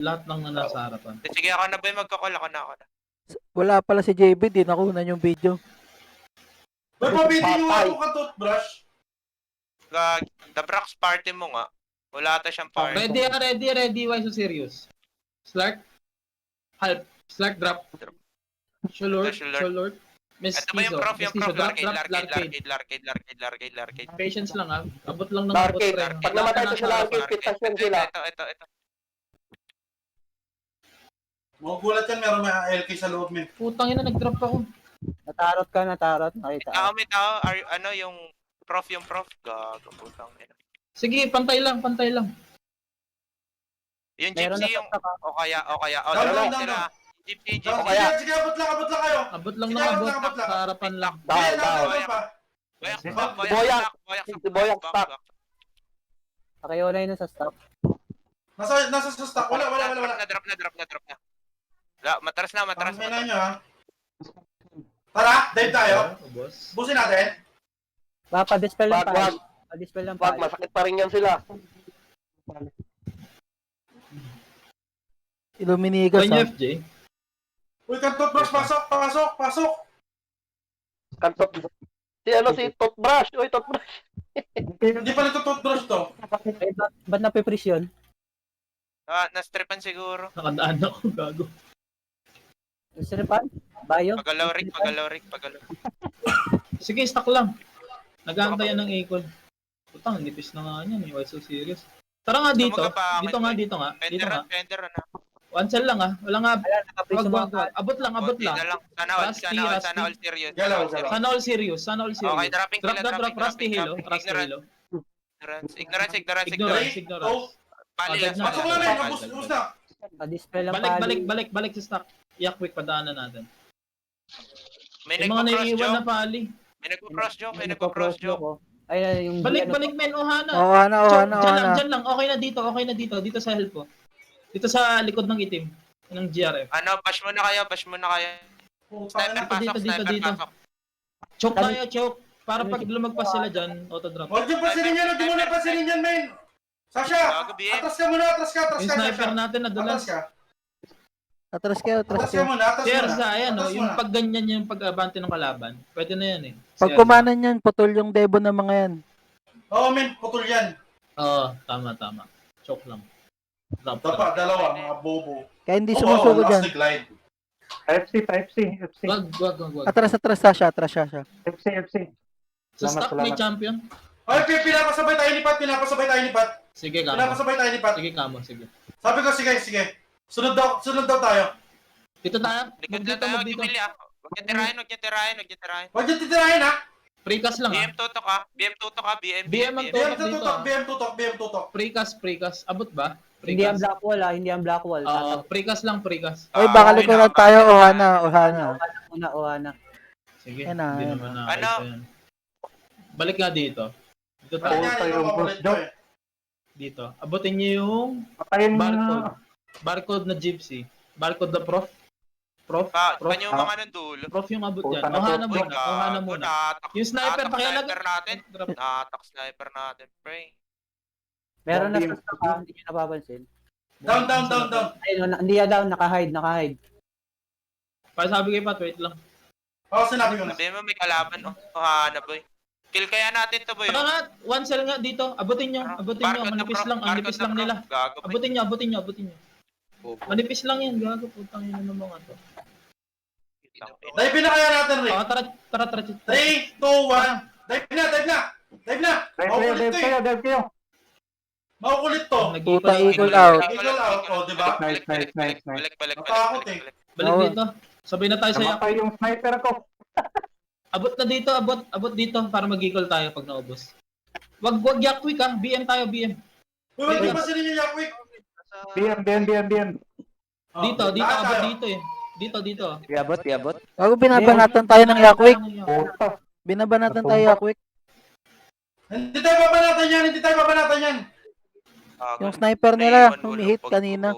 Lahat lang na nasa harapan. Sige, ako na ba yung magkakall? Ako na. Wala pala si JB, di nakunan yung video. May pabili yung ako ka toothbrush. The Brax party mo nga. Wala ata siyang party. Ready. Why so serious? Slark? Halp. Slark drop. Shulord. Miss Ito ba yung Kizo. prof? Yung prof, Larcade. Larcade. Patience lang ah. Abot lang ng abot. Pag namatay to sa Larcade, pitasyon sila. Ito. Magugulat yan, meron may LK sa loob, men. Putang ina, nag-drop ako. Natarot. Nakita. Tao, ano yung prof? Gago, putang ina. Sige, pantay lang. Yung Meron gypsy na yung... sa O kaya. Down. Sila. Gypsy. Sige, abot lang kayo. Abot lang Sige, ng abot. abot lang. Sa harapan lang. Boyak stock. Pakayo na yun sa stop. Nasa sa stock. Wala. Drop na. Matras na. May na nyo, ha? Tara, dive tayo. Boss. Busin natin. Pa-dispel lang Wag. Pa-dispel lang Wag, masakit pa rin yan sila. Iluminigas Kanya ha. FJ. Uy, toothbrush, pasok. Kantot. Si toothbrush. Uy, toothbrush. Hindi pa nito toothbrush to. Eh, ba't napipris yun? Na-stripan siguro. Nakadaan ako, gago. Siripan? Bayo? Pagalaw. Sige, stock lang. Nag-aantayan ng Akon. Putang, nipis na nga yan. Why so serious? Tara nga dito. Dito nga. Fender na. One cell lang ah. Wala nga. Wala, nakapris yung Wag. mga Abot lang. Sana all serious. Galaw. Sana all serious. Okay, dropping sila. Drop. Rusty Halo. Ignorance. Pali lang. Pasok na rin, ubus na. Pa-dispel lang pali. Balik sa stock. Iyak quick, padaanan natin. May Yung mga nagpo-cross naiiwan na joke. pali. May nagpo-cross joke. Ay, yung... Balik men. Ohana. Ohana. Diyan lang. Okay na dito. Dito sa help ko. Dito sa likod ng itim. Ng GRF. Bash mo na kayo. Sniper pasok. Choke. Para pag lumagpas sila dyan, auto-drop. Huwag yung pasinin yan, huwag mo na pasinin yan, men. Sasha, atras ka muna. Yung sniper natin nadulas. Atras kayo. Cheers na, ayan o. Yung pag ganyan yung pag-abante ng kalaban. Pwede na yan eh. Pag kumanan yan, putol yung debo ng mga yan. Oo, men, putol yan. Oo, tama. Choke lang. Drop. Dapat, dalawa, mga bobo. Kaya hindi sumusuko dyan. Last glide. FC. Wag. Atras Sasha. FC. Sa stock may champion. Ay, pinapasabay tayo ni Pat. Sige, kamo. Pinapasabay tayo ni Pat. Sige, kamo. Sige. Sabi ko, sige. Sunod daw tayo. Dito tayo. Likod na tayo. Gumili ah. Huwag niya tirahin. Huwag yung titirahin, ha? Precast lang ah. BM tutok ka. BM ang BM tutok. Precast. Abot ba? Hindi ang black wall. Precast lang. Ay, baka likuran tayo. Ohana. Una. Sige. Yan na, Hindi yan. naman Ano? yan. Balik nga dito. Dito tayo. Dito. Abutin niyo yung Patayin mo barcode. na. Barcode na gypsy. Barcode na prof. Kanyo mga ng dulo. Prof yung abot yan. Puta na Ohana po. muna. Yung sniper, pakialag. Natak sniper natin, pre. Meron na sa stock, hindi nyo napapansin. Down. Ayun, hindi down, naka-hide. Sabi kay Pat, wait lang. Oo, sinabi ko na. Sabi mo may kalaban. Ohana, boy. Kill kaya natin to, boy. Saka nga, one cell nga dito. Abutin nyo. Manipis lang nila. Abutin nyo. Manipis lang yan. Gago, putang ina ng mga to. Dive na kaya natin, Rick. Tara. 3, 2, 1. Dive na. Dive kayo. Makukulit to. Puta, eagle out. Eagle out, diba? Balik. Natakot eh. Balik dito. Sabay na tayo sa yak. Namatay yung sniper ko. Abot na dito. Abot dito para mag-eagle tayo pag naubos. Wag yak quick ah. BM tayo, BM. Uy, wag yung pasinin yung Yakwick. BM. Dito, abot dito eh. Dito. Iabot. Bago binabanatan tayo ng Yakwik. Puta. Binabanatan tayo Yakwik. Hindi tayo babanatan yan. Yung sniper nila, humihit kanina.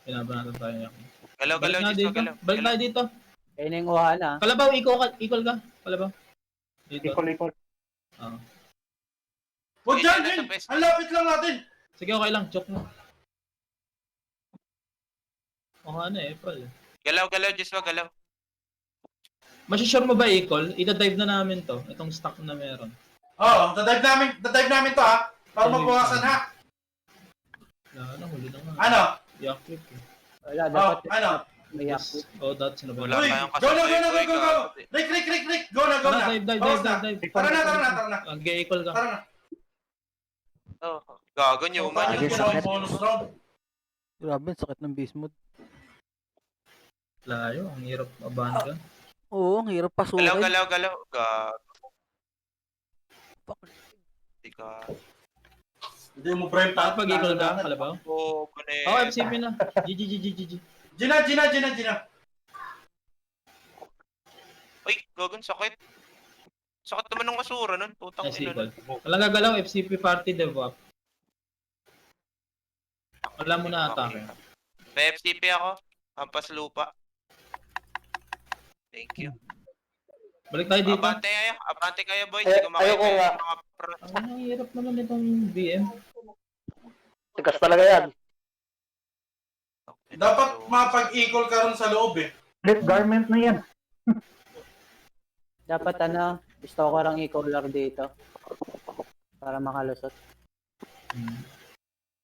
Pinabanatan tayo yak. Galaw, Balik tayo dito. Ayun na yung Ohana. Kalabaw, equal ka. Kalabaw. Dito. Ikol. Huwag dyan, Rin. Ang lapit lang natin. Sige, okay lang. Choke mo. Ohana, Epal. Galaw, Joshua, galaw. Masisure mo ba, Ecol? Ita-dive na namin to. Itong stock na meron. Oo, dadive namin to ha. Para mabawasan ha. Wala na, huli na nga. Ano? Yakwit eh. Wala, Oh, dapat ano? may yakut. Oh, that's na ba? Wala Uy, tayong go na, kasabay, go. gago. Rick, go na. Tara, dive. Bawas na. Tara na. Ang gay Ecol ka. Tara na. Oh, gago nyo, man Ayun, yun. sakit. Bonus round. Grabe, ang sakit ng beast mode. Layo, ang hirap mabahan ka. Oo, ang hirap pasukin. Galaw. Gago. Hindi ka. Hindi mo prime Ah, pag Ecol ka, kalabaw? Oh, kunin. Oh, FCP na. GG. Gina. Ay, gagon, sakit. Sakit naman ng kasura nun. Putang Nice ina Ecol. nun. Walang gagalaw, FCP party dev up. Wala mo na atake. May FCP ako. Hampas lupa. Thank you. Balik tayo dito. Abante kayo boys. Eh, Hindi ko makita ayoko nga. yung mga pro. Ang hirap naman itong BM. Tigas talaga yan. Dapat mapag-equal ka ron sa loob eh. Flip garment na yan. Dapat stalker ang e-collar dito. Para makalusot.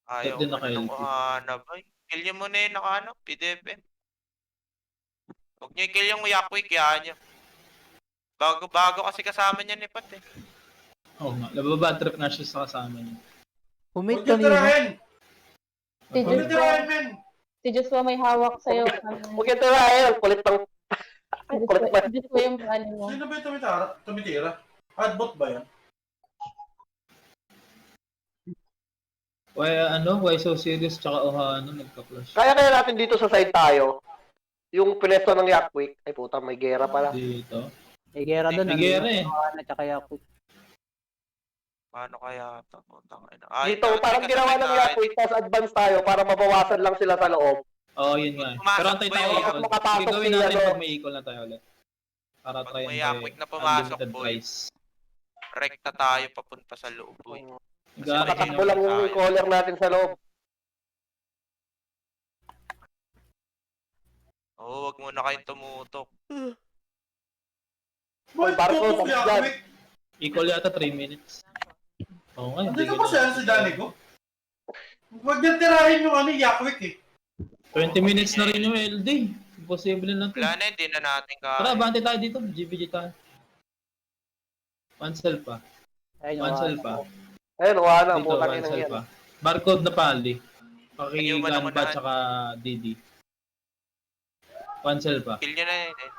Ayaw Din ko naka-LP. nung hanap. Ay, kill nyo muna yung nakahanap. PDFM. Huwag nyo i-kill yung Yakwik. Yan nyo. Bago kasi kasama niya ni Pat eh. Oo nga, nababad trip na siya sa kasama niya. Humit Huwag yung kanina. tirahin. Si Huwag yung Joshua, tirahin, men. si Joshua may hawak sa'yo. Huwag yung tirahin. Kulit ng... Kulit pa. Si Joshua yung plano mo. Sino ba yung tumitira? Adbot ba yan? Why so serious tsaka Ohana nagka-flash. Kaya natin dito sa side tayo. Yung pinesto ng Yakwik. Ay puta, may gera pala. Dito. May gera doon. May gera eh. Ohana tsaka yakut. Paano kaya ito? Putang ina. Dito, parang ginawa ng Yakwik, tapos advance tayo para mabawasan lang sila sa loob. Oo, yun nga. Pumasok Pero antay ba tayo yun? equal. Makapasok Sige, gawin sila, natin no? pag may equal na tayo ulit. Para Pag try may and Yakwik na pumasok, unlimited boy. price. Rekta tayo papunta sa loob boy. Gari Makatakbo lang yung caller natin sa loob. Oo, wag muna kayong tumutok. Oy, Barco, Tutok tapos Yakwik. Equal yata 3 minutes. Oo nga, Hindi ka pa siya si Danny ko. Huwag niyang tirahin yung Yakwik eh. 20 minutes na rin yung LD. Imposible na to. Wala na, hindi na natin kaya. Tara, bante tayo dito. GBG tayo. One cell pa. Ayun, One cell Ohana. pa. Ayun, wala na. Dito, Putang one ina cell yan. pa. Barcode na pali. Yung Pakigan walang pa unahan. tsaka DD. One cell pa. Kill nyo na yun eh.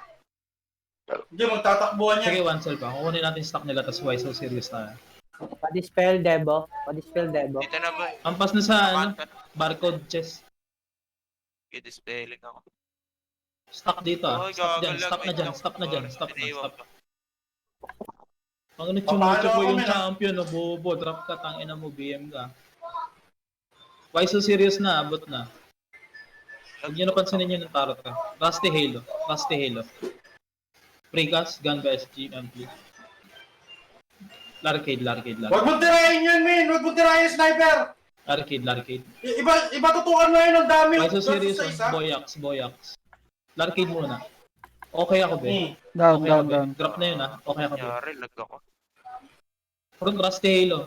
Hindi, magtatakbuhan Sige, yan. one cell pa. Kukunin natin stock nila tas why so serious tayo. Pa-dispel Debo. Dito na boy. Ampas na sa Kanta. barcode chest. I-dispelling ako. Stock dito ah. Oy, Stock dyan, gagalag. stock na Wait dyan, lang. stock na dyan, Sorry, stock na, iniwan stock. ko. Pag nagtsumucho po Papalo yung kami na. champion, no, bobo, drop ka, tangina mo, BM ka. Why so serious na, abot na. Huwag nyo napansinin yun ng tarot ka. Rusty Halo, Rusty Halo. Precast, Ganga SG, MP. Larcade. Huwag mo tirahin yan, men. Huwag mo tirahin yung sniper. Larcade. Iba tutukan mo yun ng dami. Why so serious, Sa isa. Boyax. Larcade muna. Okay ako, be. Down, Okay ako, be. down. Drop na yun, ah. Okay ako, be. Nangyari, lag ako. Front, Rusty Halo.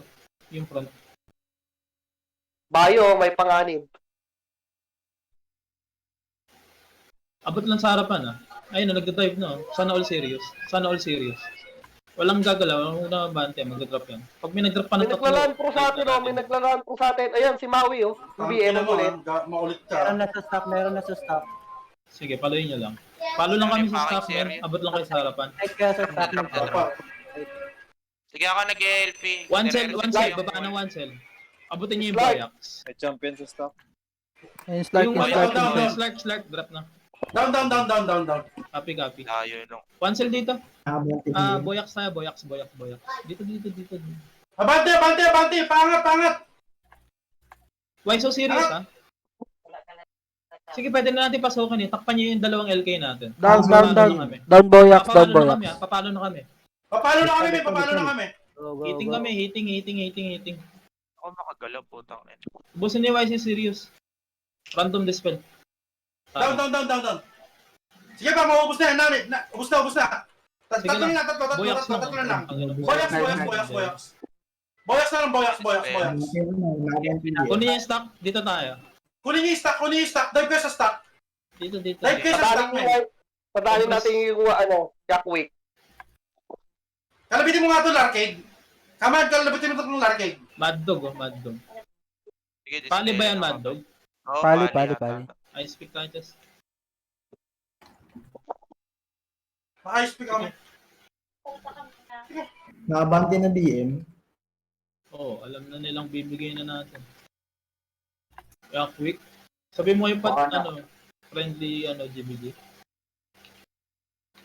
Yung front. Bayo, may panganib. Abot lang sa harapan, ah. Ayun, nagda-dive na, oh. Sana all serious. Walang gagalaw, walang nabante, magda-drop yan. Pag may nag-drop pa May ng naglalaan po sa atin, oh. May naglalaan po sa atin. Ayan, si Maui, oh. Yung BM Tangina mo, ulit. Maulit Meron ka. na sa stock. Sige, paluin nyo lang. Palo lang kami sa Fucking staff, man. serious. Abot lang kayo sa harapan. Kahit kaya sa stock Drop na. Apa. Sige ako nag-LP. One cell, baba na one cell. Abutin nyo yung Slide. Boyax. Ayun, Slark, Yung yung Boyax, Slark. down. Slark, drop na. Down. Copy. Layo nung. One cell dito. Boyax tayo, Boyax. Dito. Abante. Pangat. Why so serious, ha? Sige, pwede na natin pasukin eh. Takpan nyo yung dalawang LK natin. Down, Papalo down. na kami. Down Boyax, down Papalo na Boyax. kami, ha? Papalo na kami. Papalo na kami. Go. Hitting kami, hitting. Ako makagalaw putang ina. Busin ni YC serious. Random dispel. Down. Sige ba, maubos na yan, namin. Ubos na. Sige Tatlo lang. na, tatlo na lang. Ang ina mo. Boyaks. Boyaks na lang, boyaks. Kunin niya yung stock, dito tayo. Kunin niyo yung stock. Dive kayo sa stock. Dito. Dive kayo sa stock, men. Padalin natin yung Yakwick. Kalabitin mo nga ito, Larcade. Kalabitin mo ito ng Larcade. Mad Dog. Sige, Pali ba display yan, na Mad ako. Dog? Oo, Pali. yata. I speak tayo, just. Maka-ice pick kami. Nakabante na BM. Oo, alam na nilang bibigay na natin. Kaya quick. Sabi mo yung friendly, GBD.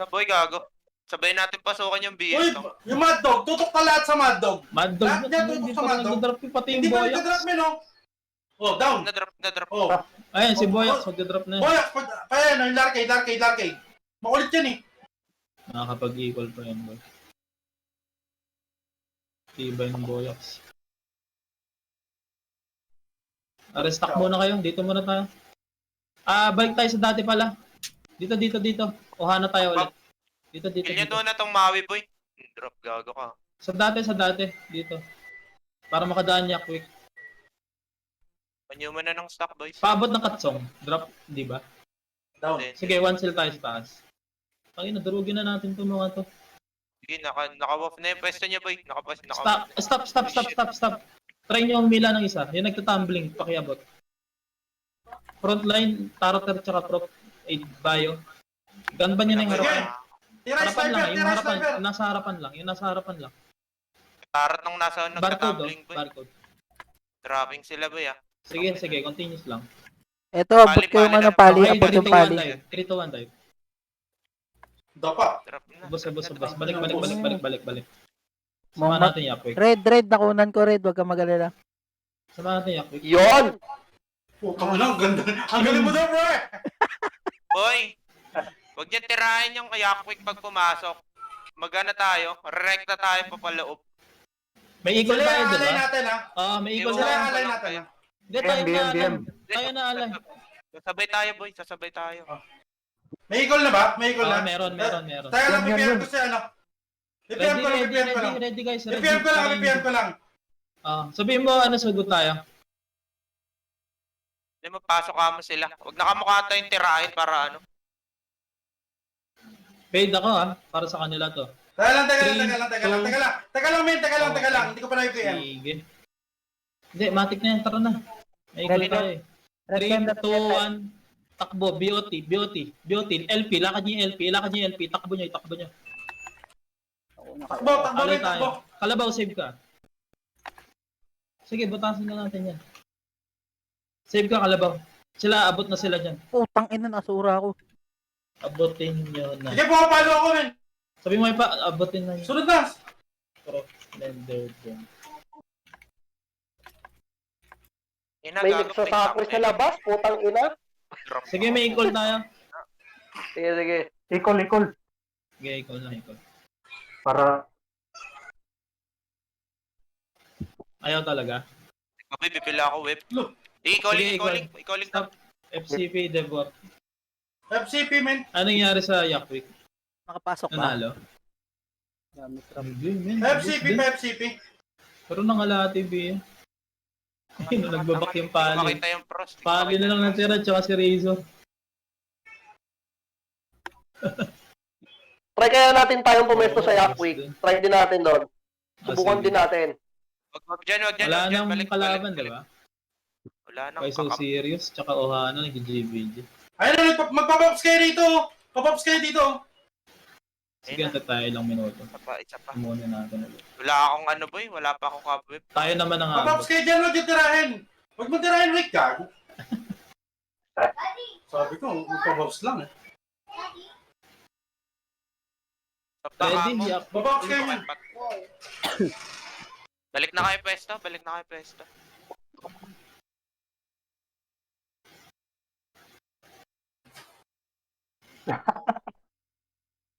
Boy, gago. Sabay natin pasukan yung Uy, BS. yung Mad Dog. Tutok ka lahat sa Mad Dog. Mad Dog, Lahat niya tutok hindi sa pa Mad Dog. nag-drop yung pati yung Hindi pa Boyax. nagka-drop, men, oh. Oh, down. Na-drop. Oh. Ayan, si Boyax, mag-drop na yan. Boyaks, kaya yung Larcade. Makulit yan eh. Nakakapag-equal pa yan, boy. Tibay ng Boyax. Restock muna kayo. Dito muna tayo. Balik tayo sa dati pala. Dito. Ohana tayo ulit. Dito. Kilya doon na tong Maui, boy. Drop, gago ka. Sa dati. Dito. Para makadaan niya quick. Panyo mo na ng stock, boys. Paabot ng katsong. Drop, di ba? Down. Sige, one sell tayo sa taas. Pangina, durugin na natin itong mga to. Sige, naka-off na yung pwesto niya, boy. Stop. Try nyo humila ng isa. Yung nagtatumbling, pakiabot. Frontline, Taroter, tsaka Prop 8 Bio. Gun ba niya na yung harapan? Tira Harapan lang, sniper. yung harapan. Nasa harapan lang. Tarat nung nasa Barcode, nagka-tumbling, boy. barcode. Dropping sila, boy, ah. Sige, continuous lang. Eto, abot ko yung Pali, pali. Abot yung pali. 3 to 1 dive. Dapa. Drop na. Bus. Balik. Sama Mama- natin Yapwik. Red, nakunan ko red. Huwag kang mag-alala. Sama natin Yapwik. Yon! Putang ina, ang ganda. Ang galing mo daw, bro eh. Boy, huwag niya tirahin yung Yakwick pag pumasok. Magana tayo, rekta tayo papaloob. May eagle Sila tayo, yung di alay ba? natin, ha? May eagle Sila yung tayo. alay natin, ha? Hindi, tayo na BM. alam. Tayo na alam. Sasabay tayo, boy. Sasabay tayo. May eagle na ba? May eagle na? Meron. Tayo lang, PPM ko siya, ano? PPM ko lang. Ready guys. PPM ko lang. Sabihin mo, sugot tayo. Hindi mapasok mo sila. Huwag nakamukha tayong tirahin para ano. Paid ako para sa kanila to. Teka lang, men. Hindi ko pa na-PPM. Sige. Hindi, matik na yan. Tara na. May eagle tayo eh. 3, 2, 1. Takbo, BOT, LP, lakad niyo yung LP, takbo niyo. Takbo, Alay men, tayo. Kalabaw, save ka. Sige, butasin na natin yan. Save ka, Kalabaw. Abot na sila dyan. Putang ina, nasura ako. Abutin nyo na. Sige, pumapalo ako, men. Sabi mo pa, abutin na yun. Sunod na. Lender din. May nagsasakri sa labas, putang ina. Sige, may equal tayo. Sige. Ikol. Sige, equal na. Para Ayaw talaga. Kapag pipila ako, whip. Sige, I-calling. Stop. FCP, Devot. FCP, men. Anong nangyari sa Yakwick? Nakapasok ba? Nanalo? Hindi, men. FCP. Pero nangalati, B. Nagbabak yung pali. Makita yung pros. Pali na lang natira, tsaka si Razor. Try kaya natin tayong pumesto sa Yakwick. Try din natin doon. Subukan din natin. Wag dyan. Wala nang kalaban, di ba? Wala nang Kay So Serious, tsaka Ohana, nag-GVG. Ayun, magpapops kayo dito. Papops kayo dito. Sige, tayo ilang minuto. Isa pa. Muna natin ulit. Wala akong ano, boy. Wala pa akong cobweb. Tayo naman ang Papops kayo dyan, huwag yung tirahin. Huwag mo tirahin, Rick, gago. Sabi ko, magpapops lang eh. Ready? Papops kayo yan. Balik na kayo pwesto.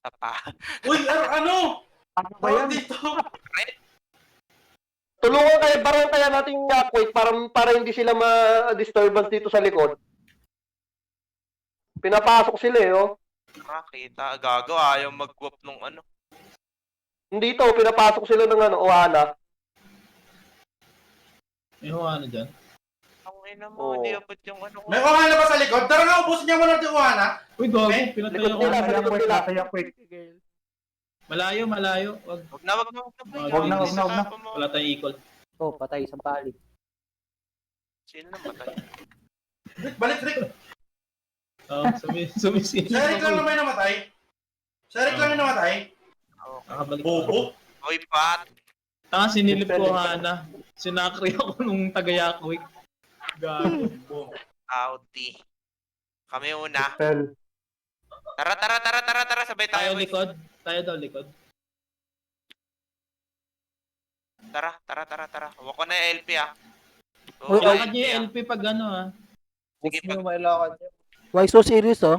Tapa. Uy, ano? ano ba yan? Dito. Tulungan kaya, barang kaya natin yung Yakwick para hindi sila ma-disturbance dito sa likod. Pinapasok sila eh, oh. Kita, gago, ayaw mag-whoop nung ano. Hindi to, pinapasok sila ng ano, Ohana. May huwa na dyan. Ang ina mo, hindi Oo. abot yung ano ko. May Ohana ba sa likod? Tara nga, ubusin niya muna yung Ohana. Uy, gago. Eh, Pinatay likod ako. nila. Kaya quick, kaya quick. Malayo, malayo. Wag. Wag na, boy. Wag na, wag na, wag na. Wala tayong equal. Oh, patay isang pali. Sino na matay? Rick, balik, Rick. Sumisin. Si Eric lang naman yung namatay. Si Eric lang yung namatay. Nakabalik. Bobo. Hoy, Pat. Sinilip ko Hana. Sinakri ako nung taga-Yakwik. Gago. Outie. Kami una. Tel. Tara. Sabay Tayo tayo. boys. likod. Tayo daw likod. Tara. Huwag ko na yung LP ah. Uy, Oo, Lakad niyo ah. yung LP pag ano ha. Sige, pag Why so serious, oh?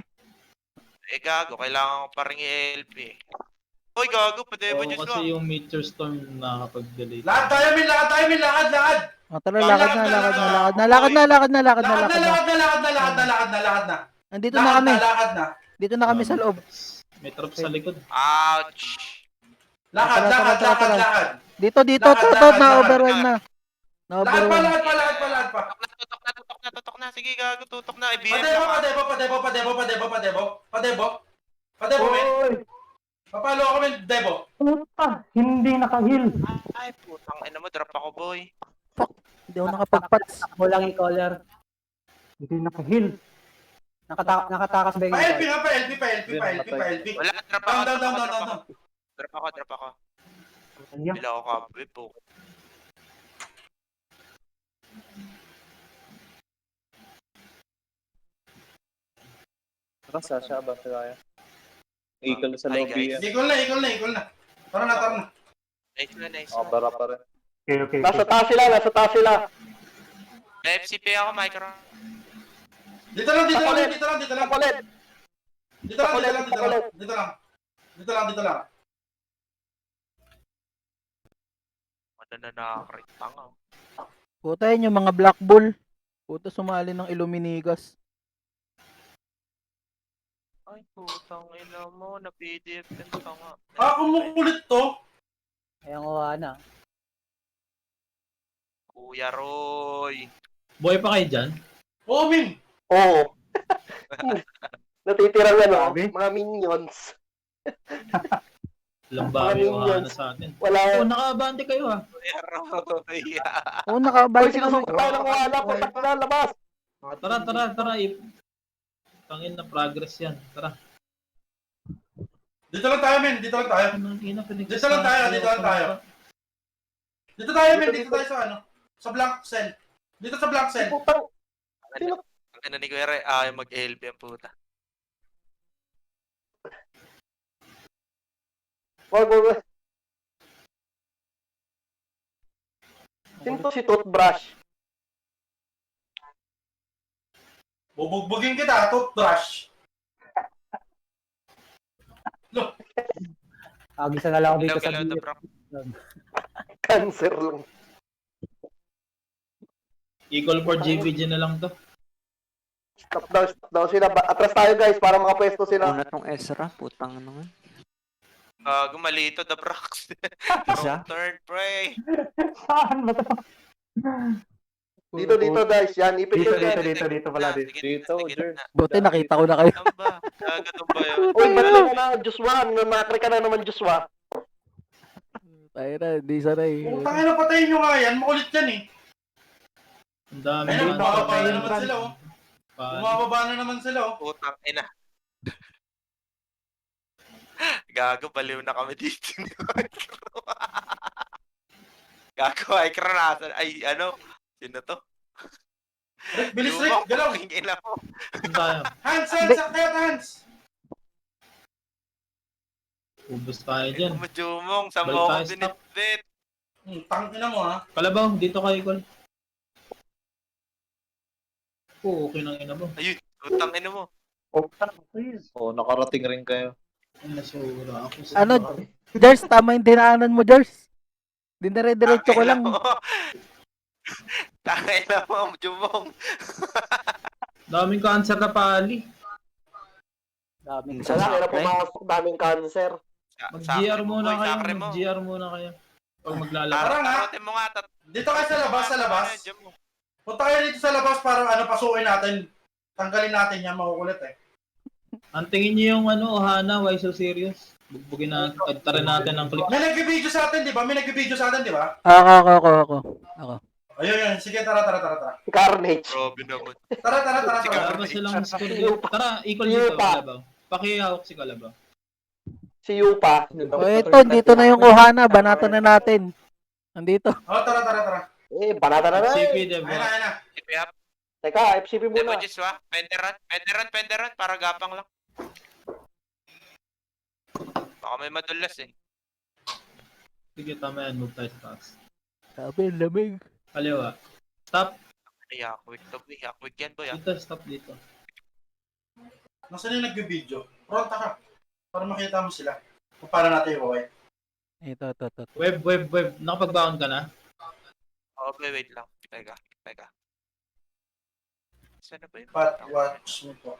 gago, kailangan ko pa rin yung LP. Uy, gago, pwede Oo, ba Diyos kasi yung meteor storm nakakapag-delay. Lakad tayo, Min. Lakad. Oh, tara, lakad na. Nandito na kami. Lakad na. Dito na kami sa loob. May trap sa likod. Ouch! Lakad. Dito, Lakad, to, lakad, na-overwhelm na. Lakad Na-overwhelm. pa. Tutok na. Sige, gago, tutok na. IBM lang ah. Padebo, men. Oy! Papalo ako, men. Debo. Puta! Hindi nakahil. Ay, putang ina mo, drop ako, boy. Hindi ako nakapag-pats. Takbo lang yung caller. Hindi nakahil. Nakatakas ba yung Pa-LP nga, pa-LP. Wala, drop ako. Down. Drop ako. Kanya. Bila ako kabe po. Eagle sa lobby. Ikol na. Tara na. Nice. Okay. Nasa taas sila. FCP ako, micro. Dito lang. Palit. Dito lang. Ano na nakakrit tanga. Puta yun yung mga black bull. Puta sumali ng Illuminigas. Ay, putang ina mo, na-PDF yung tanga. Kumukulit to. Ayan, Ohana. Kuya Roy. Buhay pa kayo dyan? Oo, Min. Oo. Natitirang ano, Sabi? mga minions. Lambawi yung Hana sa atin. Wala. Oo, nakabante kayo ha. Kuya Roy. Oo, Hoy, nakabalik sinusunod tayo ng Ohana. Patak na, labas. Tara. Tangin na progress yan. Tara. Dito lang tayo, men. Dito lang tayo. Dito lang tayo. Dito tayo, men. Dito tayo sa ano. Sa blank cell. Dito sa blank cell. Putang. Ang ina ni Kuya Roy, ayaw mag-LP ang puta. Wag. Sino to si Toothbrush? Bubugbugin kita, toothbrush. Agisa na lang ako dito sa Ilaw the gilid. brock. Cancer lang. Equal for JVG na lang to. Stop down sila. Atras tayo guys para makapwesto sila. Una tong Ezra, putang naman. Gumalito the Brox. Isa? Third pre. Saan ba to? Dito guys. Yan, ipit Dito, yun. dito pala dito. Buti nakita ko na kayo. Ano ba? Ganun ba yun? Uy, ba't ka na, Joshua? Nanakri ka na naman, Joshua. Tayo na, di sanay. Putang ina, patayin nyo nga yan. Makulit yan eh. Ang dami Ayun, na. bumababa na naman sila oh. Pa- Bumababa na naman sila oh. Putang ina. Gago, baliw na kami dito. Gago, ay karanasan. Ay, ano? Sino to? Rick, bilis Rick, galaw. Ina mo. Saan tayo? Hands, kaya hands. Ubus tayo dyan. Jumong, sa Balik mo ko tayo, stop. binitbit. Tangina mo ha. Kalabaw, dito kayo, Col. Oo, okay nang ina mo. Ayun, utang ina mo. Oo, nakarating rin kayo. Ay, nasura ako. Ano, Jers, tama yung dinaanan mo, Jers. Dinare-diretso ko lang. Tangina mo, Jumong. Daming cancer na pali. Daming Sa Wala, kaya sakre. pumasok daming cancer. Mag-GR muna boy, kayo, sakre mo. mag-GR muna kayo. Pag maglalaro. Tara nga. Tarotin mo nga. Dito kayo sa labas, sa labas. Dyan mo. Punta kayo dito sa labas para pasukin natin. Tanggalin natin yan, makukulit eh. Ang tingin niyo yung Ohana, why so serious? Bugbugin natin, tagtarin natin ang clip. May nag-video sa atin, di ba? May nag-video sa atin, di ba? Ako. Ayun, yun. Sige, tara. Carnage. Grabe naman. Tara. Wala ba silang score dito? Tara, equal dito, Kalabaw. Pakihawak si Kalabaw. Si Yupa. O ito, dito na yung Ohana. Banatan na natin. Nandito. Oh, tara. Banata na CP, Ayun diba? na. Keep up. Teka, FCP Demo muna. Jiswa. Penderan. Para gapang lang. Baka may madulas eh. Sige, tama yan. Move tayo sa taas. Sabi, lamig. Kaliwa. Stop. Ay, quick to boy. Quick yan boy. Dito, stop dito. Nasaan yung nag-video? Pronta ka. Para makita mo sila. Kung paano natin i-okay. Ito. Web. Nakapag-bound ka na? Oh, wait lang. Teka. Saan na ba yun? But watch mo po.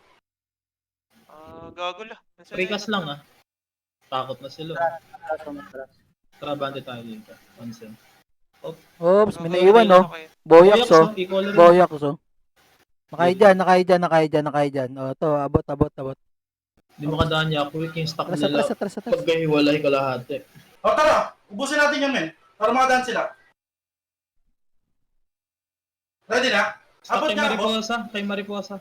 Gago lang. Precast lang ah. Takot na sila. Tumatras. Tara, bante tayo dito. Consent. Oops, may naiwan, no? Boyax, oh. Equal rin. Boyax, oh. Nakay dyan. O, to, abot. Hindi mo kadaan niya. Quick yung stock Atras. nila. Pagkahiwalay ka lahat eh. O tara, ubusin natin yan, men. Para makadaan sila. Ready na? Stock Abot kay nga, boss. Mariposa.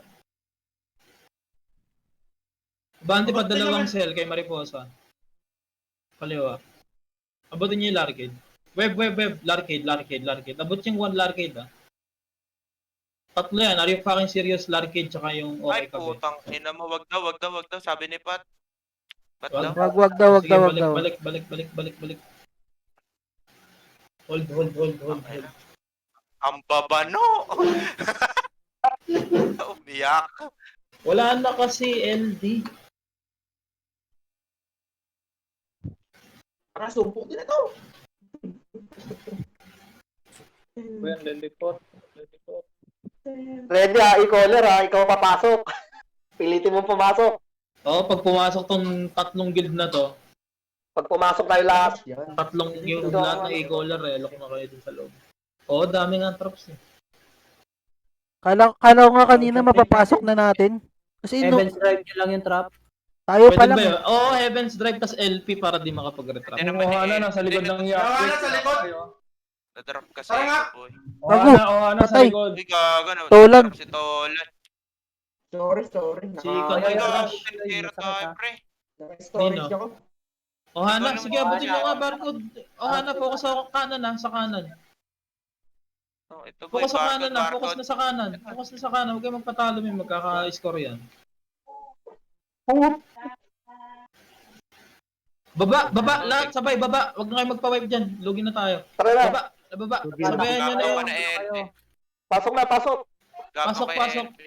Bante pa Abot din dalawang naman. cell kay Mariposa. Kaliwa. Abutin niyo yung Larcade. Web. Larcade. Abot yung one Larcade ah. Tatlo yan. Are you fucking serious? Larcade tsaka yung Ay, okay ka. putang ina mo. Wag daw. Sabi ni Pat. Pat Wag. daw. Wag daw. Balik. Hold. Ang babano. Umiyak. Wala na kasi LD. Nakasumpok din ito. Kuya, lilipot. Ready i-caller ikaw papasok. Pilitin mo pumasok. Oo, pag pumasok tong tatlong guild na to, Pag pumasok tayo lahat. tatlong yung lahat ng e-caller eh, lock na kayo dun sa loob. Oo, dami nga traps eh. Kala ko nga kanina mapapasok na natin. Kasi Heaven's Drive nyo lang yung trap. tayo Pwede pa ba lang. yun? Oo, Heaven's Drive tas LP para di makapag-retract. Hindi naman eh. Nasa likod ng Gawa na sa likod. Na-drop kasi Tara nga. ito boy. Bago. Nasa Patay. likod. Uy, gago na. Tolan. Na-drop si Tolan. Sorry. Si Ay, Kanay gago. Crash. Tira tayo, pre. Storage Nino? ako. Ohana, Ikaw sige, naman, abutin nyo nga barcode. Ohana, focus sa kanan ha, sa kanan. Oh, ito boy, Focus sa kanan barcode, na, focus barcode. na sa kanan. Focus na sa kanan, huwag kayo magpatalo may magkaka-score yan. Baba, lahat sabay, baba. Huwag na kayo magpa-wipe dyan, lugi na tayo. Tara na. Baba. Sabayan nyo na Gago yun. ka na LP. Pasok. Gago Pasok, kay pasok. LP.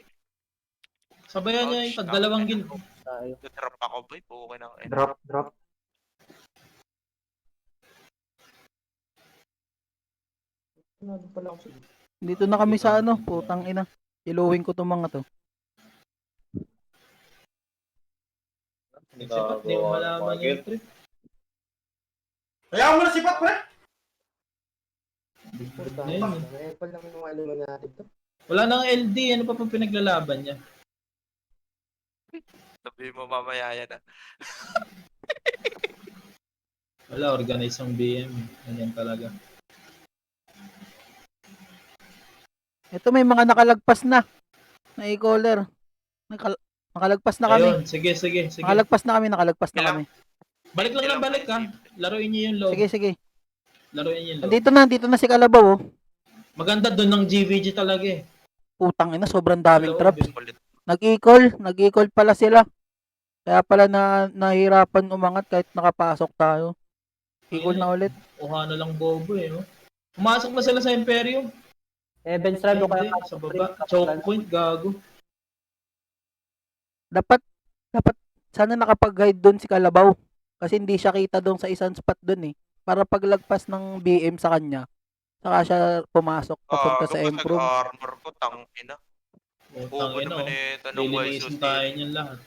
Sabayan nyo yung tag dalawang guild. Tayo. Na-drop ako boy, buko ng LP. Drop. Dito na kami sa ano, putang ina. Iluwin ko tong mga to. Sipat, di mo malaman yung trip. Kaya mo na sipat, pre. Big na yun eh. Apple lang yung ano natin to. Wala nang LD, ano pa pang pinaglalaban niya? Sabi mo mamaya yan ah. Wala, organize ang BM. Ganyan talaga. Ito may mga nakalagpas na. Na e-caller. Nakalagpas na kami. Ayun, sige. Nakalagpas na kami. Balik lang ng balik ha. Laruin niyo yung low. Sige. Laruin niyo yung low. Dito na si Kalabaw, oh. Maganda doon ng GVG talaga eh. Putang ina, sobrang daming Hello, traps. Kulit. Nag-e-call pala sila. Kaya pala nahirapan umangat kahit nakapasok tayo. E-call na ulit. Ohana lang bobo eh. Oh. Pumasok na sila sa Imperium. Heaven's Drive o kaya Hindi, sa baba. Choke point, gago. Dapat sana nakapag-guide doon si Kalabaw. Kasi hindi siya kita doon sa isang spot doon eh. Para paglagpas ng BM sa kanya, saka siya pumasok papunta sa Improve. Armor ko, tang ina. Utang Buko ina naman oh. eh, tanong why so Lilinisin tayo niyan lahat.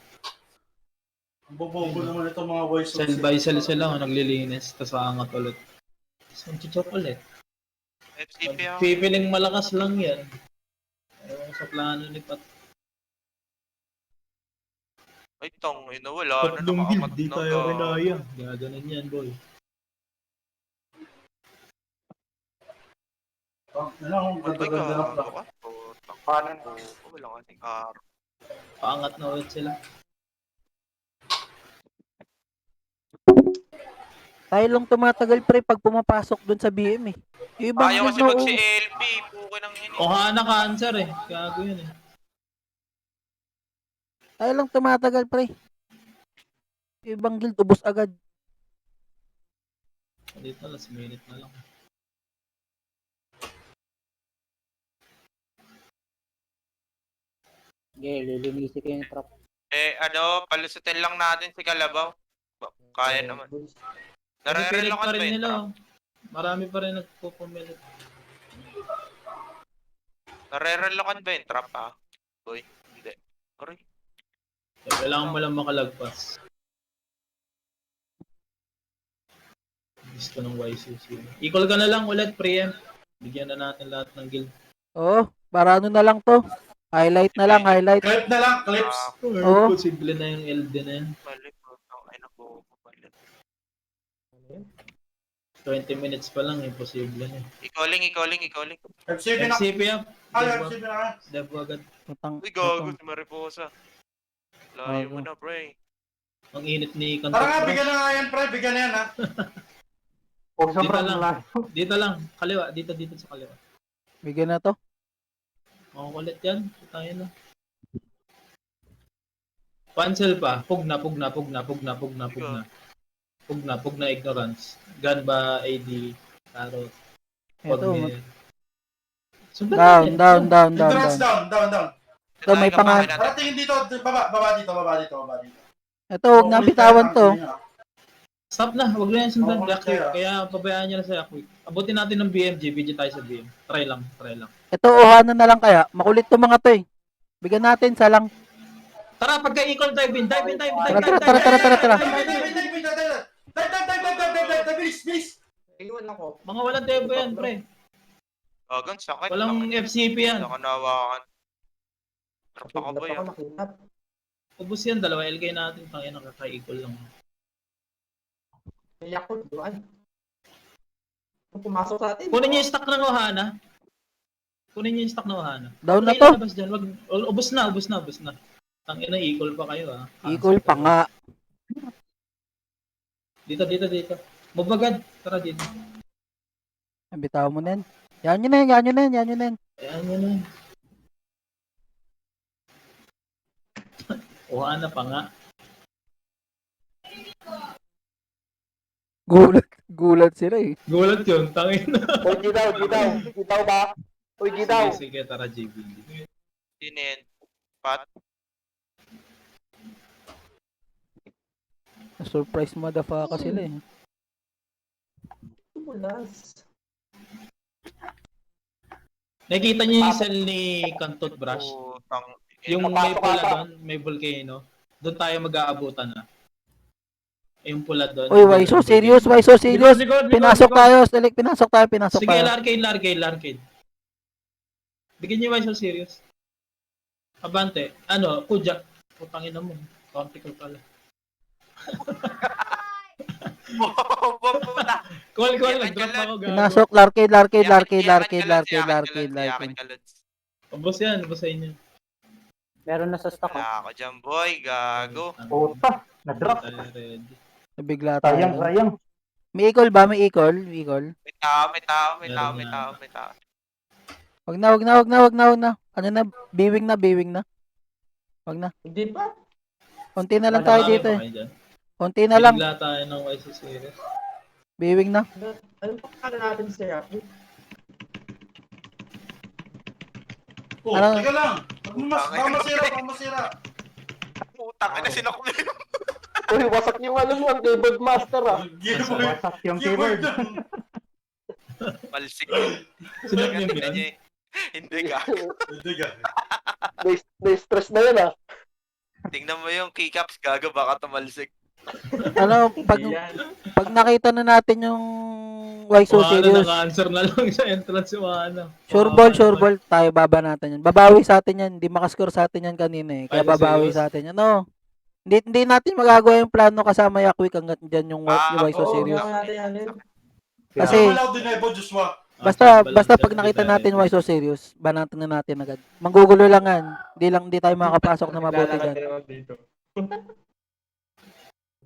Bobobo naman itong mga voice Cell by cell sila, naglilinis, tapos aangat ulit. Tapos ang chichok ulit. FCP ako. Pipiling malakas lang yan. Ewan ko sa plano ni Pat. Ay, tangina, wala na. Tatlong build, Nakakamat di na. tayo kinaya. Gaganon yan, boy. Ano, Ano ba ganda na gago ka? Kanan mo. Wala kasing araw. Paangat na ulit sila. Tayo lang tumatagal pre pag pumapasok dun sa BM eh. Yung ibang Ayaw guild kasi na mag-CLB. Puko ng ini. Ohana cancer eh. Gago yun eh. tayo lang tumatagal pre. Yung ibang guild ubos agad. Dito, last minute na lang. Okay, lilinisin ko yung trap. Palusutin lang natin si Kalabaw. Kaya naman. Napipilit Nare-relokan pa ba rin yun? nila. Oh. Marami pa rin nagpupumilit. Nare-relokan ba yung trap ha? Boy, hindi. Aray. Kailangan mo lang makalagpas. Gusto ng YCC. Equal ka na lang ulit, preempt. Bigyan na natin lahat ng guild. Oo, para ano na lang to. Highlight na lang, highlight. Clip na lang, clips. Oo. Posible na yung LD na yan. Balik. Ay, naku. Balik. 20 minutes pa lang, imposible na. Ikaling. FCB na. FCP up. Ay, FCB na. Devo agad. Utang, Uy, gago si Mariposa. Layo Gago. mo na, pre. Ang init ni Tara nga, Kantok. bigyan na nga yan, pre. Bigyan na yan, ha. Huwag Dito sobrang lang. layo. Dito lang. Kaliwa. Dito sa kaliwa. bigyan na to. Makukulit yan. Tayo na. Cancel pa. Pugna ignorance. Gun ba AD? Tarot. Ito, Sundan down. Ignorance down. Ito, may pangalan. Para tingin dito, baba dito. Ito, huwag na bitawan to. Stop na. Huwag na yan sundan. Oo, Yakwik. kaya. Kaya pabayaan niya na sa Yakwik. Abutin natin ng BMG. BG tayo sa BM. Try lang. Ito, uhanan na lang kaya. Makulit to mga to eh. Bigyan natin sa lang. Tara, pagka-equal dive in. Dive in. Tara. Bilis. Iwan ako. Mga walang devo yan, pre. Gagang sakit. Walang FCP yan. Nakanawakan. Trap ako ba yan? Makidnap. Ubus yan. Dalawa LK natin. Tangin ang kaka-equal lang. Kaya ako, doon. Kung pumasok sa atin. Kunin niyo yung stock ng Ohana. Down na Okay, to. lalabas dyan. Ubus na. Tangin na equal pa kayo ha. Equal pa nga. Dito. Mabagad. Tara dito. Bitaw mo na yan. Yan yun na yan. Ayan yun na. Ohana pa nga. Gulat sila eh. Gulat yun. Tangin na. Uy, Gidaw ba? Uy, Gidaw. Sige, tara JB. Sino yan? Pat? Surprise motherfucker sila eh. Tubulas. Nakikita niyo yung cell ni Kantot Brush? Putang. Yung may pula doon, may volcano. Doon tayo mag-aabutan na. Yung pula doon. Uy, why so serious? Likod. Pinasok tayo. Sige, larcade. Bigyan niyo why so serious. Abante. Kujak. Putangin na mo. Countical pala. Call. Nag-drop ako. Gago. Pinasok, larcade. Ubus yan. Ubus sa inyo. Meron na sa stock. Wala ako dyan, boy. Gago. Puta, na-drop. Tayo ready. Nabigla Sayang. tayo. May equal ba? May equal? May tao. Wag na. Ano na? Biwing na. Wag na. Hindi pa. Konti na lang tayo dito eh. Konti na lang. Bigla tayo ng YC series. Biwing na. Ano pa natin sa Yaku? Ano? Teka lang. Baka masira. Putang ina, sinakuli. Uy, wasak yung ang keyboard master, ah. Wasak yung keyboard. Malsik. Sinap niyo yan? Hindi ka. Hindi ka. Na-stress na yun, ah. Tingnan mo yung keycaps, gago, baka tumalsik. Ano, pag nakita na natin yung why so serious, naka-answer na lang sa entrance yung ano. sure ball, tayo baba natin yan. Babawi sa atin yan, hindi makascore sa atin yan kanina eh. Kaya Why so babawi serious? sa atin yan. No, hindi natin magagawa yung plano kasama Yakwik hanggat dyan yung why so Oo, serious. nga natin yan. Kasi, Wala din Evo, Joshua. basta pag nakita natin why so serious, banatan na natin agad. Manggugulo lang yan. Hindi tayo makakapasok na mabuti dyan.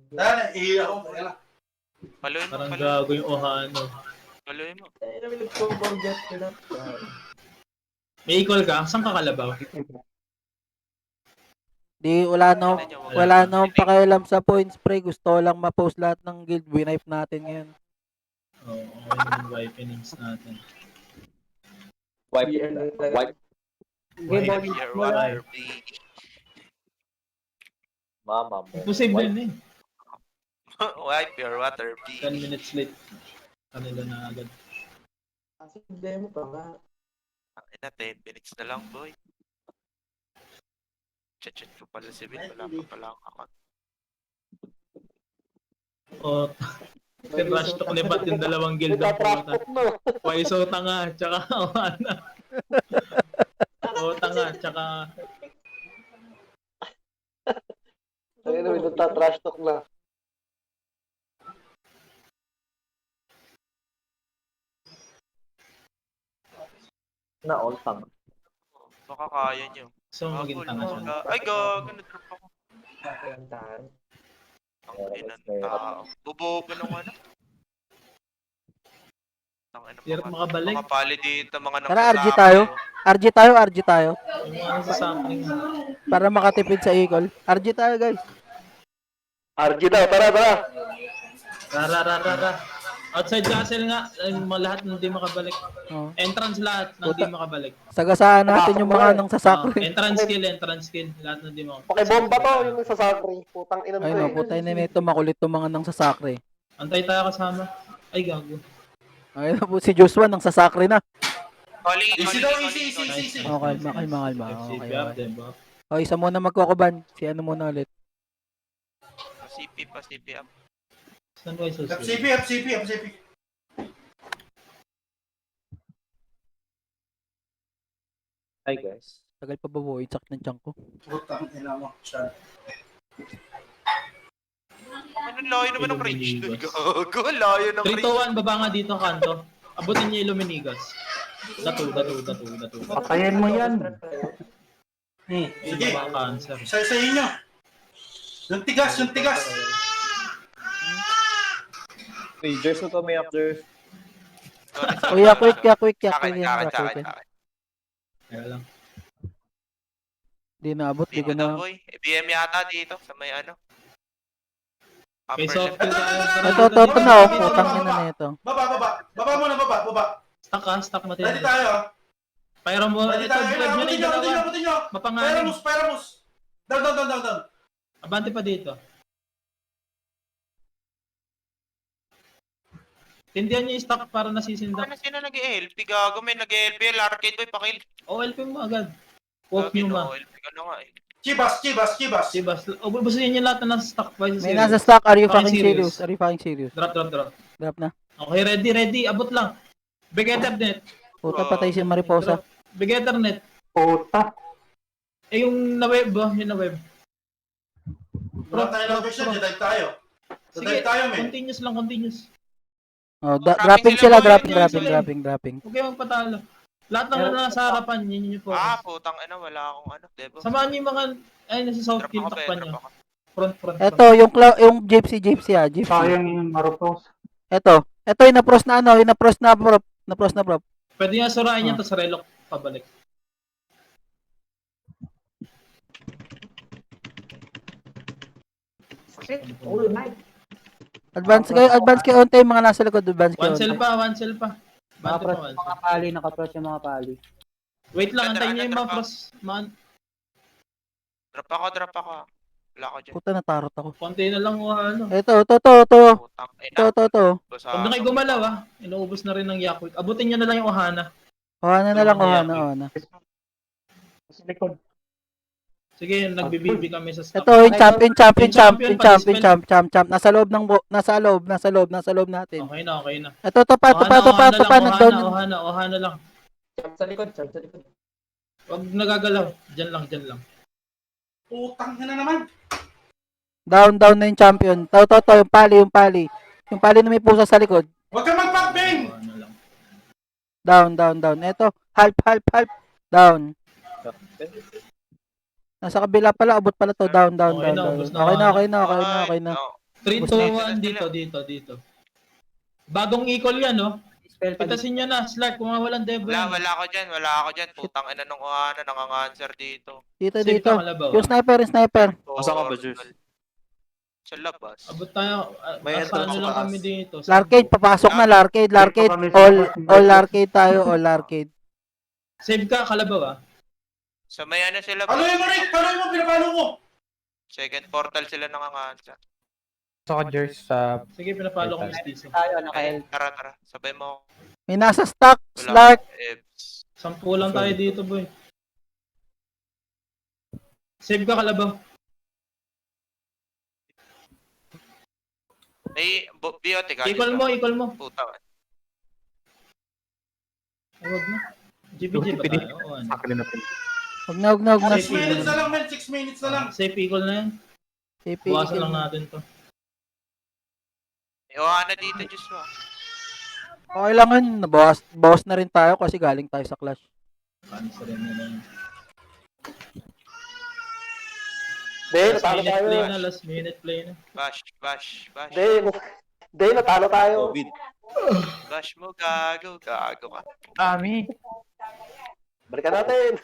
Dahil, iiyak ako. Kaya lang. Paluin mo, Parang paluin mo. gago yung Ohano. Paluin mo. Ay, namin nag-forget ko na. May equal ka? Saan ka kalabaw? Wala na akong pakialam sa points pre. Gusto ko lang ma-post lahat ng guild. Winipe natin ngayon. Oo, okay yung wipenings natin. Wipe. Wipe your water, baby. Mama mo. Posible na eh. Wipe your water, 10 baby. minutes late. Kanila na agad. Kasi demo pa nga. Ang ina, 10 minutes na lang, boy. Chat ko pala si Vin, wala pa pala ang account. O, rush to libat yung dalawang guild ng puta. Waiso tanga, tsaka Ohana. O, tanga, tsaka... Ayun na, may nagtatrash talk na. Na all tang. Baka kaya nyo. So, maging tanga siya. Ay, gago, na-drop ako. Kakantahan. Ang inang tao. Bubobo ng ano. Ang ina, Hirap makabalik. mga pali dito, mga Tara, RG nagsasabi. tayo. RG tayo. Yung mga sa sampling. Para makatipid sa equal. RG tayo guys. RG daw, tara. Rara. Outside castle nga, mga lahat hindi makabalik. Oh. Entrance lahat na hindi makabalik. Sagasaan natin yung mga nang sasakre. Entrance skill, lahat na hindi makabalik. Pakibomba to, yung sa Sakri. Putang ina Ay no, putay na nito makulit tong mga nang sasakre. Antay tayo kasama. Ay, gago. Ay na po si Joshua nang sasakre na. Easy daw, easy. Okay, kalma. FCP Okay. up, diba? O, isa muna magkukuban. Si ano muna ulit. CP up. Saan ba yung susunod? FCP. Hi guys. Tagal pa ba buhay? Sak ng tiyan ko. Putang ina mo. Siya. Ano layo naman ng range Iluminigas. nun, gago. Layo ng 3 range. to 1, baba nga dito ang kanto. Abutin niyo yung Luminigas. Datu. Patayin mo yan. Ay, Sige. baba ang cancer. Sa inyo. Yung tigas. Rangers na to, may actors. O, yakwik. Akin. Kaya lang. Di naabot, di ko Dito na, na. boy. BM yata dito, sa may ano. Okay, Upper soft left. kill tayo. Ito na oh. Putang ina na ito. Baba muna, baba. Stock Ready matindi. tayo. Pyro mo. Ready Ito, tayo. grab nyo na yung dalawa. Abutin nyo. Mapanganin. Pyramus. Down. Abante pa dito. Tindihan nyo yung stock para nasisindak. Ano sino nag-LP, gago? May nag-LP, arcade boy, pakil. OLP mo agad. Walk nyo ma. LP ka na nga eh. Chibas. Sibas. Ubusin nyo lahat na nasa stock. May nasa stock. Are you Fucking fucking serious? Drop. Drop na. Okay, ready. Abot lang. Begetter net. Puta, patay si Mariposa. Begetter net. Puta. Eh, yung na-web ba? Yung na-web. Wala tayo ng version. Dive tayo. Sige, Dive tayo, men. continuous. Oh, Dropping dropping sila, sila. boy. Dropping. Huwag kayo magpatalo. Lahat ng nasa harapan, yun yung focus. Putang ina, wala akong ano, debo. Samahan nyo yung mga, nasa south Drop kill, ako, takpan drop nyo. ako. Front. Ito, yung gypsy Gypsy. Sayang yung Marupos. Ito yung na-pros na ano, yung na-pros na prop. Pwede nga surain yan, tapos relok pabalik. All night. Advance kayo onte yung mga nasa likod, advance kayo. One cell pa. Bante pa, one cell. Mga pali, naka-approach yung mga pali. Wait lang, Ganda, antayin nyo yung mga drop pros. Drop ako. Wala ko dyan. Puta, natarot ako. Konti na lang, ano. Ito. Putang ina. Ito. Basa Huwag na kayo ako. gumalaw, inuubos na rin ng Yakwik. Abutin nyo na lang yung Ohana. Ohana na lang, Ohana. Sa likod. Sige, nagbibibi kami sa stock. Ito, yung champion. Nasa loob nasa loob natin. Okay na, okay na. Ito, pa, nag-down. Ohana lang. Jump sa likod, jump sa likod. Huwag nagagalaw. Diyan lang. Putang na naman. Down na yung champion. Yung pali. Yung pali na may pusa sa likod. Huwag kang mag-backbang! Ohana lang. Down. Ito, half. Down. Nasa kabila pala, abot pala to. Down. Okay na, ubos na. Okay na. 3, 2, 1, dito. Bagong equal yan, no? Spell pa Pitasin nyo na, Slark, kung walang devil. Wala ako dyan. Putang ina nung Ohana, nanganganser dito. Dito. Save ka, kalabaw. Yung sniper. Asa ka ba, Jules? Sa labas. Abot tayo. May Sa entrance ano lang sa kami taas. dito. Larcade, papasok na. Larcade. All arcade tayo, all arcade. Save ka, kalabaw, ah. Sa may ano sila. Paluin mo, Rick! Paluin mo, pinapalo ko! Second portal sila nanganganser. Sa Jers sa Sige, pinapalo ko Mistizo. tayo, naka-L. Tara. Sabay mo. May nasa stock, Wala. Slark. Ebs. 10 lang tayo dito, boy. Save ka, kalabaw. Biotic. Equal mo. Puta. Ay, wag na. GBG ba tayo? O ano? Huwag na. 6 minutes na lang, men. 6 minutes na lang. Safe equal na yan. Buwasan lang natin to. May Ohana dito, Joshua. Okay lang yun. Bawas na rin tayo kasi galing tayo sa clash. Cancel rin nila yun. Last minute play na. Bash. Natalo tayo. COVID. Bash mo, gago ka. Ami. Balikan natin.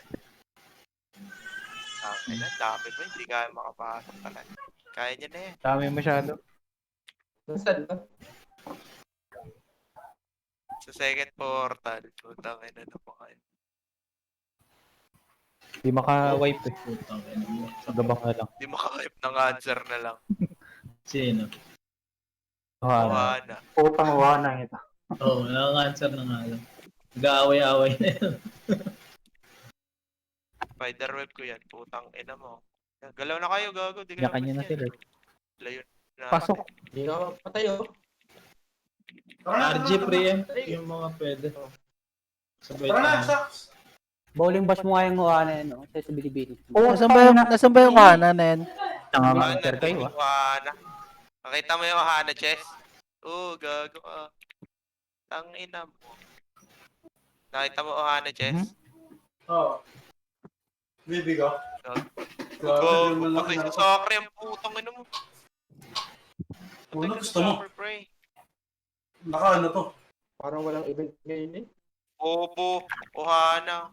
Dami mo, hindi kaya makapasok talaga. Kaya niya na yan. Dami masyado. Nasaan ba? Sa second portal. Putang ina na po kayo. Di maka-wipe eh. Putang ina mo. Gabak na lang. Hindi makahype ng answer na lang. Sino? Ohana. Putang Ohana ito. Oo, nakaka-answer na nga lang. Nag-aaway-aaway na yun. Spiderweb ko yan. Putang ina mo. Galaw na kayo, gago. Di ka Kanya-kanya na sila. Layo na. Pasok. Hindi ka patayo. RG preempt yung mga pwede. Sabay Tara na, tayo. Sax! Bowling bash mo nga yung Ohana yun, no? Sa bilibili. Nasaan ba yung kanan na yan? Nanganganter kayo ah. Ohana. Nakita mo yung Ohana, Chess? Oo, gago ka. Tangina mo. Nakita mo Ohana, Chess? Oo. Bibigo. Gago, patay sa soccer yung putang ina mo. Patay Ano ka gusto sa mo? soccer, pre. Naka ano to? Parang walang event ngayon eh. Opo, Ohana.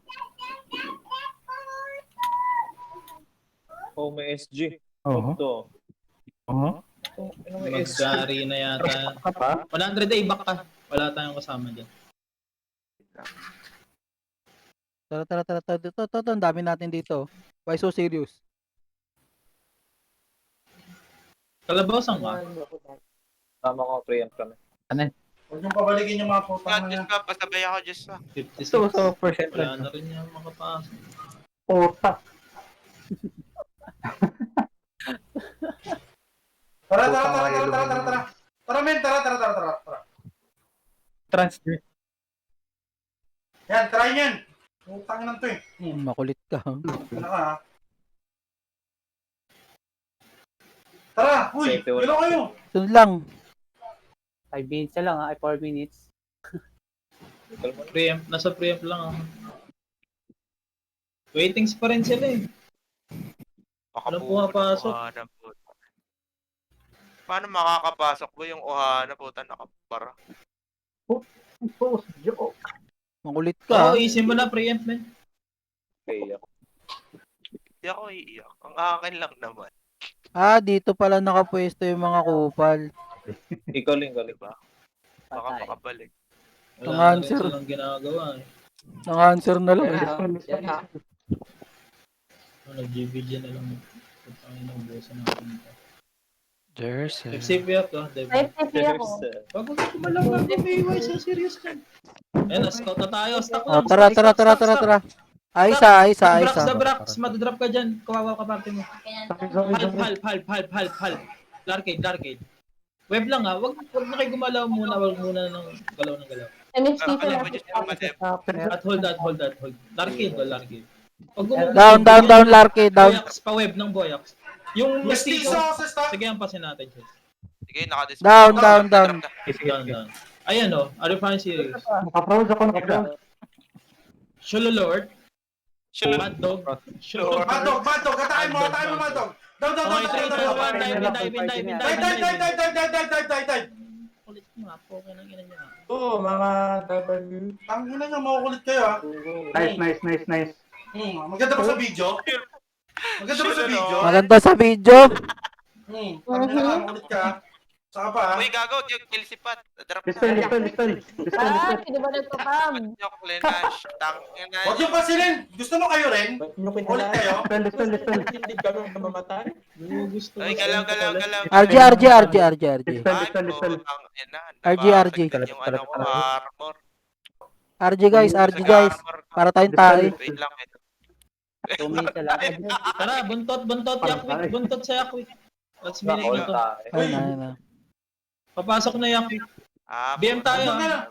Oh, may SG. Oo. Ito. Oo. Mag-gary na yata. 100 day back ka. Wala tayong kasama dyan. Tara. Ito, ang dami natin dito. Why so serious? Kalabaw saan ka? Tama ko, preempt kami. Huwag niyong pabalikin yung mga God, putang na Diyos yan. ka, pasabay ako, Diyos ka. 56. percent Wala na rin yung makapasok. Puta. Tara. Tara, men. Tara. Transfer. Yan, try yan. Putang na to eh. Makulit ka. Ano ka ha? Tara, uy, Safety wall. galaw kayo. Sunod lang. 5 minutes na lang, 4 minutes. Preempt. Nasa preempt lang ako. Waitings pa rin sila eh. Baka Walang puro pumapasok. Ohana, puta. Paano makakapasok ba yung Ohana, puta, nakapara? Makulit Oo, ka. easy mo na preempt, man. Okay. Hindi ako iiyak. Ang akin lang naman. Dito pala nakapwesto yung mga kupal. Ikaw lang. Diba? Baka Patay. makabalik. Wala Ang na rin answer. silang ginagawa eh. Nang-answer na lang. Yan ha. Nag-GVG na lang. Putang ina, ubusan natin ito. Jers. Save up to, diba? Ay, kasi ako. Wag ko malang natin may so serious ka. Ayun, na-scout na tayo. Stock Oh, lang. tara. Zabrax, madadrop ka dyan. Kawawa ka parte mo. Halp. Larcade. Web lang ha, wag na kayo gumalaw muna, wag muna ng galaw. MHT Alam sila. mo, just yung madep. At hold. Larcade. Pag Down, Larcade, down. Boyax, pa-web ng Boyax. Yung Mestizo mestizo, sa start. sige, ampasin natin siya. Sige, nakadisplay. Down. Down. Ayan o, Arifan series. Naka-froze ako, naka-froze. Sholo Lord, Sure. Mad Dog, Madog, katayin mo, Madog. Down. Okay, 3, 2, 1, dive. Kulit mo ha, okay nang ina niya. Oo, mga double. Ang ina nyo, makukulit kayo ha. Nice. Maganda ba sa video? Maganda sa video. Ang ina, makukulit ka ha. Saka pa ha. Uy, gago, yung kill si Pat. Drop Listol. Hindi ba nagpapam? Yung Lenash. Tangina. Huwag yung pasilin. Gusto mo kayo rin? Ba't nyo Ulit kinala? kayo? Hindi kami namamatay. Gusto Ay, galaw. RG. Ay, Listol. putang ina. RG. Nabasag yung ano ko, armor. RG guys. Para tayong tayo. Wait lang, ito. 2 minutes na lang. Tara, buntot, Yakwik, buntot sa Yakwik. Let's minute ito. Ayun na. Papasok na Yakwik. BM tayo ha.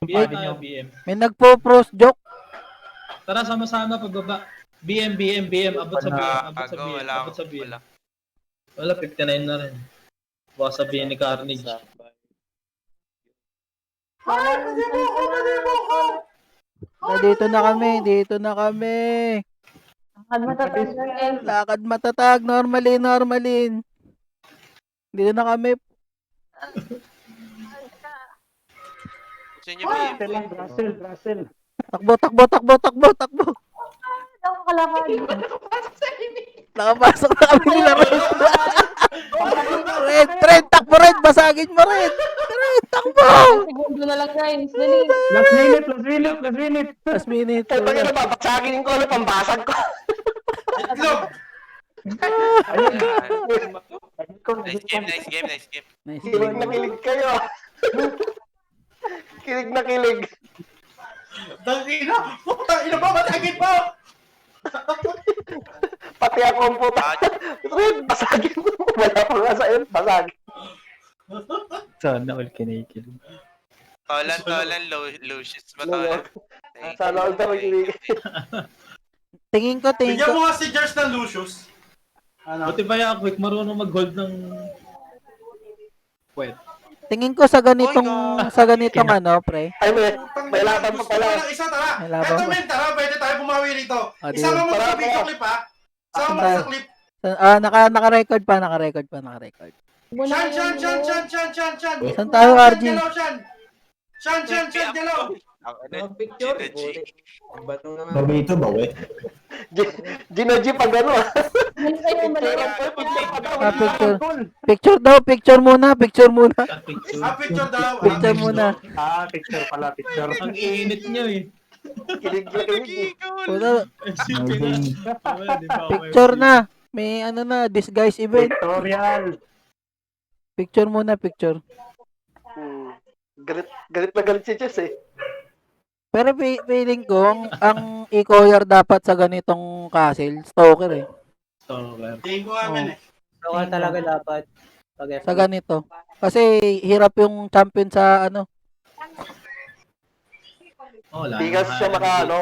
BM. May nagpo-pros joke. Tara, sama-sama pagbaba. BM. Abot sa BM. Wala, 59 na rin. Bukas sa BM ni Carnage. Dito na kami. Lakad matatag, normalin. Dito na kami. Gusto nyo ba yung Russell. Takbo. Nakapasok na kami nila Red, takbo Red, basagin mo Red. Red, takbo. Segundo na lang guys. Dali. Last minute. Ay, pag ano, babasagin ko, pambasag ko. Itlog! Nice game. Kilig na kilig kayo. Kilig na kilig. Tangina! Putang ina ba? Basagin mo! Pati ako ang puta. Red, basagin mo. Wala pa nga sa'yo, basagin. Sana all kinikilig. Tolan, Lucius ba tolan? Sana all daw kilig. Tingin ko. Bigyan mo nga si Jers ng Lucius. Ano? Buti ba Yakwik, marunong mag-hold ng puwet. Tingin ko sa ganitong ano, pre. Ay, may laban pa Gusto pala. ko ng isa, tara. May laban Eto pa. men, tara. Pwede tayo bumawi rito. Ah, di Isama yun. mo sa Para- video clip ha. Isama mo Tayo. sa clip. Naka-record pa. Shan. Saan tayo, RG? Shan, galaw. Mga picture. Gina G. Ang bato naman. Babito ba, we? Gina G pag ano. Mali kayo. Picture muna. Ah, picture. Picture daw. Picture muna. Picture pala. Ang init nyo eh. Kilig na kilig. Puta, Isipin na. picture na. May ano na, disguise event. Tutorial. Picture muna. Galit na galit si Jess eh. Pero feeling ko, ang e-courier dapat sa ganitong castle, stalker eh. Tingin ko nga men eh. So, talaga dapat. Pag Sa ganito. Kasi hirap yung champion sa ano. Hindi kasi siya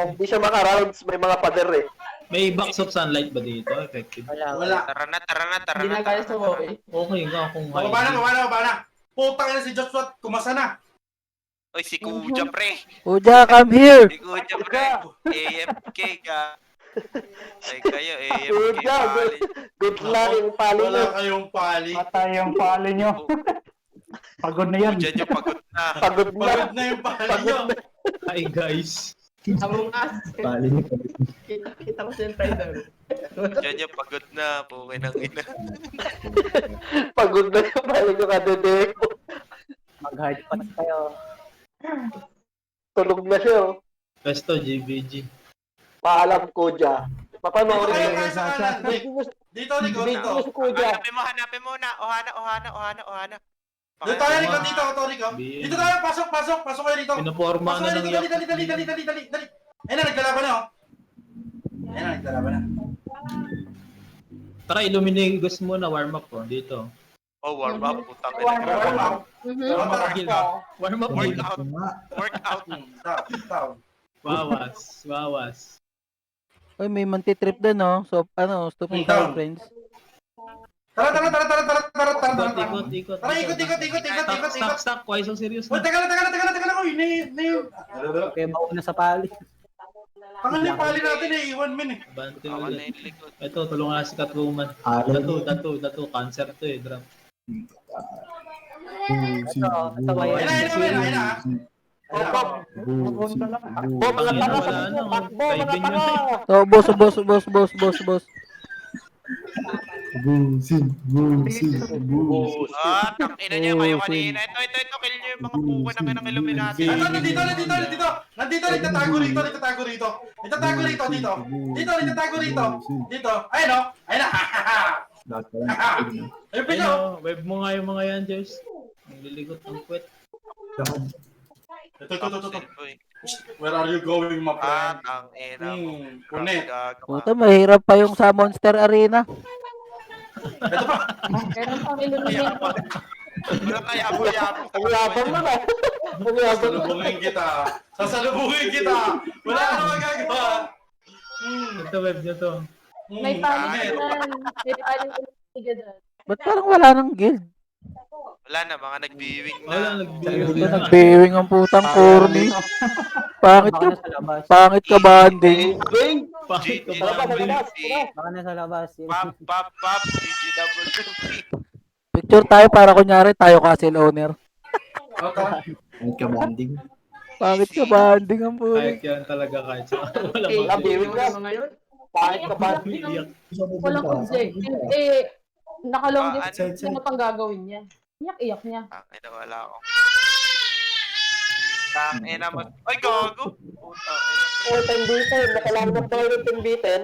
hindi siya maka-rounds. May mga pader eh. May box of sunlight ba dito? Effective. Wala. Tara na. Hindi na kaya sa okay. Okay nga kung Baba na. Putang ina si Joshua. Kumasa na. Uy, si Kuja, pre. Uja, come here! Si Kuja, pre. AFK ka. Ay, kayo, AFK. Kuja, pali. Good luck yung palo Wala nyo. kayong pali. Patay yung palo nyo. Pagod na yan. Kuja nyo, pagod na. Pagod na. Pagod na yung pali nyo. Hi guys. Among Us. Pali ni Kita ko siya yung trailer. Kuja nyo, pagod na. Pukay ng ina. Pagod na yung palo nyo kadede. mag-hard pass kayo. Tulog na siya oh. Pesto, GBG. Paalam ko dyan. Papanoorin Kayo mo. kayo sa kanan. Dito. Hanapin mo na. Ohana. Dito tayo, Rico. Dito. Dito tayo, pasok kayo dito. Pinaporma Pasok na kayo ng dito, dali. Ayun na, naglalaban na oh. Ayan na, naglalaban na. Tara, Illuminegos muna, warm up po, dito. Oh, warm up. Putang Warm ina. Warm up. Mhm. Warm up guild. Warm up guild. Workout. Workout. Down. Wawas. Uy, may mantitrip doon, no? So, stupid tayo, friends. Tara. Ikot. Tara, ikot. Stop. Why so serious Uy, na? teka lang. Uy, Kaya mauna sa pali. Pangalan yung pali natin eh. 1 minute. Bante Ako na ulit. yung likod. Ito, tulungan na si Catwoman. Dato. Cancer to eh, drop. Ito, Ayun na. Wala na. Kaibigan nyo na eh. So, boss. Tangina niyo kayo kanina. Ito, kill niyo yung mga puko ng Illuminati. Nandito. Nagtatago rito. Dito. Ayun o. Ayun na. Ayun pa siya. Ayun, wave mo nga yung mga yan, Jers. Ang liligot ng puwet. Ito. Uy. Where are you going, my friend? Tangina mo. Punit. Puta, mahirap pa yung sa Monster Arena. Meron pang Illuminati. Wala kaya po yapo. Ang yabang mo na. Sasalubungin kita. Wala ka na magagawa. Ito, wave nyo to. May paling dyan. May paling Illuminati dyan. Ba't parang wala ng guild? Wala na, mga nag-viewing na. Wala, Hindi nag-bearing ang putang corny. Pangit Baka ka, na sa labas. pangit ka banding. Bakit ka GG ba? Baka na sa labas. Pop, GGWP. Picture tayo para kunyari tayo castle owner. Pangit ka banding ang putang. Kahit yan talaga kahit sa wala Wala, biwing na. ngayon. Pangit ka ba? Iyak. Walang objective. Nakalong distance. Ano pang gagawin niya? Iyak niya. Tangina, wala ako. Tangina mo. Ay, gago. Puta, Oh, 10 beaten. Nakalanggap tayo ng 10 beaten.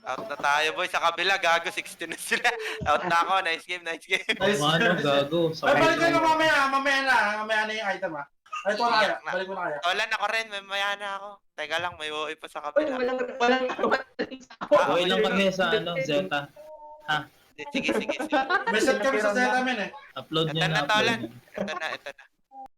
out na tayo, boy. Sa kabila, gago. 16 na sila. Out na ako. Nice game. Ano, gago. Ay, balik ko na mamaya na yung item ha. Balik ko na kaya. Tolan ako rin. May na ako. Teka lang, may OA pa sa Uy, kabila. walang Okay lang kami sa Zeta. Sige. May set kami sa Zeta men eh. Upload Ito niya na, na Tolan. upload. Ito